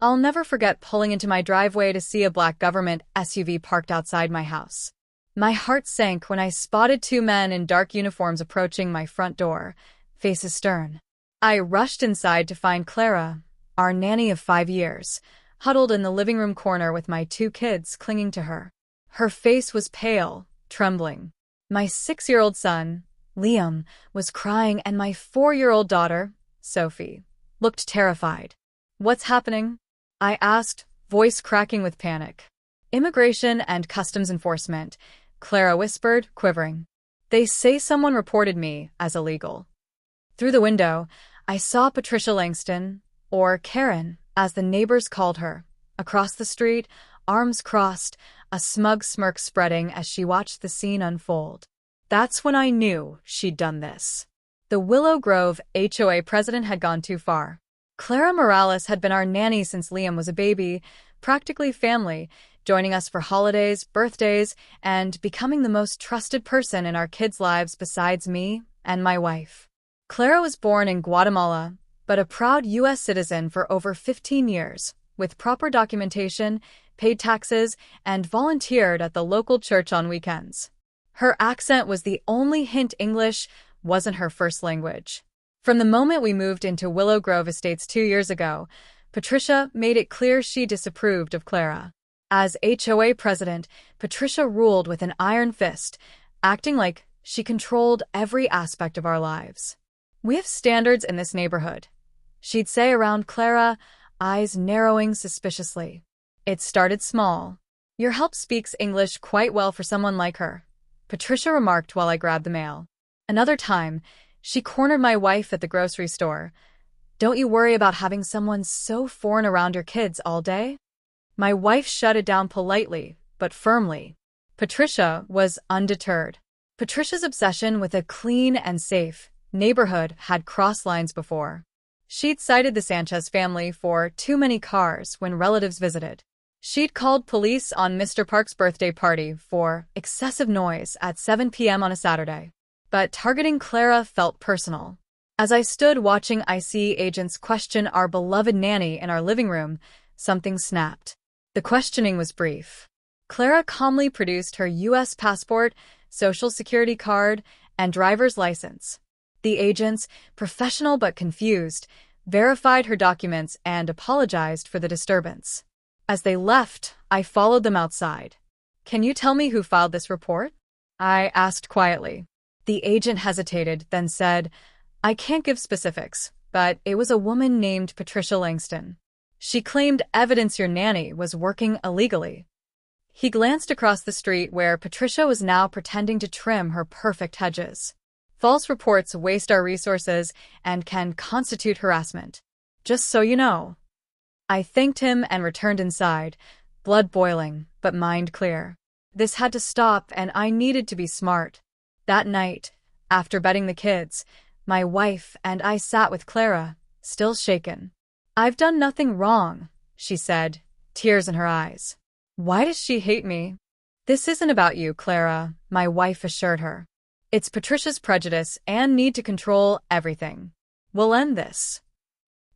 I'll never forget pulling into my driveway to see a black government SUV parked outside my house. My heart sank when I spotted two men in dark uniforms approaching my front door, faces stern. I rushed inside to find Clara, our nanny of 5 years, huddled in the living room corner with my two kids clinging to her. Her face was pale, trembling. My 6-year-old son, Liam, was crying, and my 4-year-old daughter, Sophie, looked terrified. "What's happening?" I asked, voice cracking with panic. "Immigration and Customs Enforcement," Clara whispered, quivering. "They say someone reported me as illegal." Through the window, I saw Patricia Langston, or Karen, as the neighbors called her, across the street, arms crossed, a smug smirk spreading as she watched the scene unfold. That's when I knew she'd done this. The Willow Grove HOA president had gone too far. Clara Morales had been our nanny since Liam was a baby, practically family, joining us for holidays, birthdays, and becoming the most trusted person in our kids' lives besides me and my wife. Clara was born in Guatemala, but a proud U.S. citizen for over 15 years, with proper documentation, paid taxes, and volunteered at the local church on weekends. Her accent was the only hint English wasn't her first language. From the moment we moved into Willow Grove Estates 2 years ago, Patricia made it clear she disapproved of Clara. As HOA president, Patricia ruled with an iron fist, acting like she controlled every aspect of our lives. "We have standards in this neighborhood," she'd say around Clara, eyes narrowing suspiciously. "It started small. Your help speaks English quite well for someone like her," Patricia remarked while I grabbed the mail. Another time, she cornered my wife at the grocery store. "Don't you worry about having someone so foreign around your kids all day?" My wife shut it down politely, but firmly. Patricia was undeterred. Patricia's obsession with a clean and safe neighborhood had crossed lines before. She'd cited the Sanchez family for too many cars when relatives visited. She'd called police on Mr. Park's birthday party for excessive noise at 7 p.m. on a Saturday. But targeting Clara felt personal. As I stood watching IC agents question our beloved nanny in our living room, something snapped. The questioning was brief. Clara calmly produced her U.S. passport, social security card, and driver's license. The agents, professional but confused, verified her documents and apologized for the disturbance. As they left, I followed them outside. "Can you tell me who filed this report?" I asked quietly. The agent hesitated, then said, "I can't give specifics, but it was a woman named Patricia Langston. She claimed evidence your nanny was working illegally." He glanced across the street where Patricia was now pretending to trim her perfect hedges. "False reports waste our resources and can constitute harassment. Just so you know." I thanked him and returned inside, blood boiling, but mind clear. This had to stop, and I needed to be smart. That night, after bedding the kids, my wife and I sat with Clara, still shaken. "I've done nothing wrong," she said, tears in her eyes. "Why does she hate me?" "This isn't about you, Clara," my wife assured her. "It's Patricia's prejudice and need to control everything. We'll end this."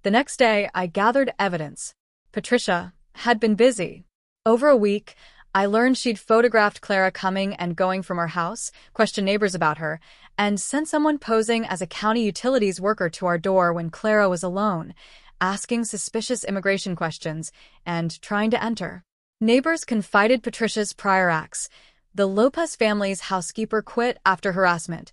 The next day, I gathered evidence. Patricia had been busy. Over a week, I learned she'd photographed Clara coming and going from her house, questioned neighbors about her, and sent someone posing as a county utilities worker to our door when Clara was alone, asking suspicious immigration questions and trying to enter. Neighbors confided Patricia's prior acts. The Lopez family's housekeeper quit after harassment.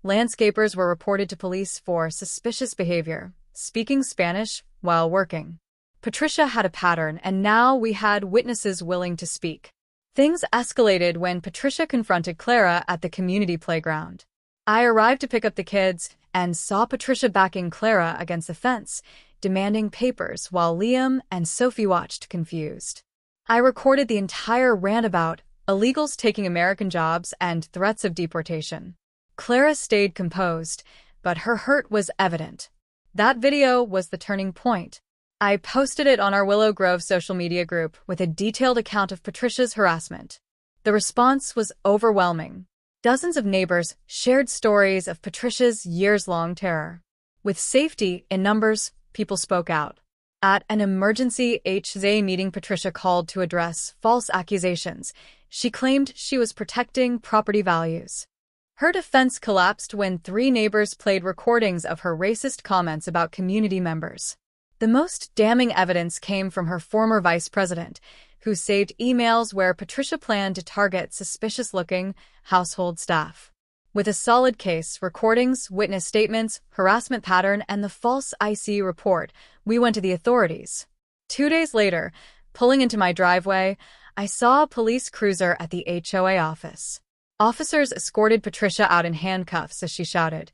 Landscapers were reported to police for suspicious behavior, speaking Spanish while working. Patricia had a pattern, and now we had witnesses willing to speak. Things escalated when Patricia confronted Clara at the community playground. I arrived to pick up the kids and saw Patricia backing Clara against the fence, demanding papers while Liam and Sophie watched confused. I recorded the entire rant about illegals taking American jobs and threats of deportation. Clara stayed composed, but her hurt was evident. That video was the turning point. I posted it on our Willow Grove social media group with a detailed account of Patricia's harassment. The response was overwhelming. Dozens of neighbors shared stories of Patricia's years-long terror. With safety in numbers, people spoke out. At an emergency HOA meeting, Patricia called to address false accusations. She claimed she was protecting property values. Her defense collapsed when 3 neighbors played recordings of her racist comments about community members. The most damning evidence came from her former vice president, who saved emails where Patricia planned to target suspicious-looking household staff. With a solid case, recordings, witness statements, harassment pattern, and the false IC report, we went to the authorities. 2 days later, pulling into my driveway, I saw a police cruiser at the HOA office. Officers escorted Patricia out in handcuffs as she shouted,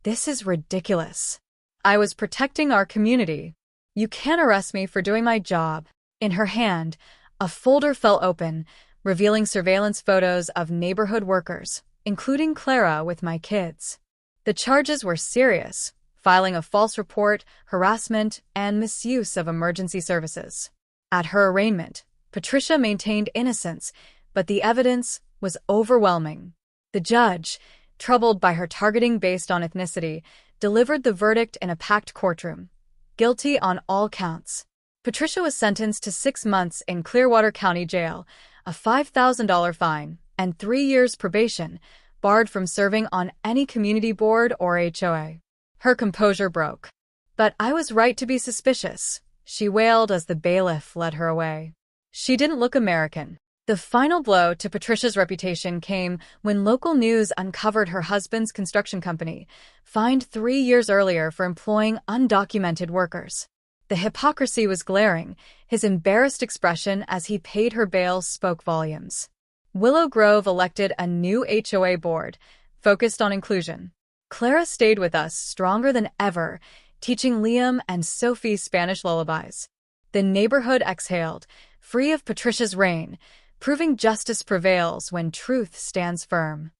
"This is ridiculous. I was protecting our community. You can't arrest me for doing my job." In her hand, a folder fell open, revealing surveillance photos of neighborhood workers, including Clara with my kids. The charges were serious: filing a false report, harassment, and misuse of emergency services. At her arraignment, Patricia maintained innocence, but the evidence was overwhelming. The judge, troubled by her targeting based on ethnicity, delivered the verdict in a packed courtroom: guilty on all counts. Patricia was sentenced to 6 months in Clearwater County Jail, a $5,000 fine, and 3 years probation, barred from serving on any community board or HOA. Her composure broke. "But I was right to be suspicious," she wailed as the bailiff led her away. She didn't look American. The final blow to Patricia's reputation came when local news uncovered her husband's construction company, fined 3 years earlier for employing undocumented workers. The hypocrisy was glaring. His embarrassed expression as he paid her bail spoke volumes. Willow Grove elected a new HOA board, focused on inclusion. Clara stayed with us, stronger than ever, teaching Liam and Sophie Spanish lullabies. The neighborhood exhaled, free of Patricia's reign, proving justice prevails when truth stands firm.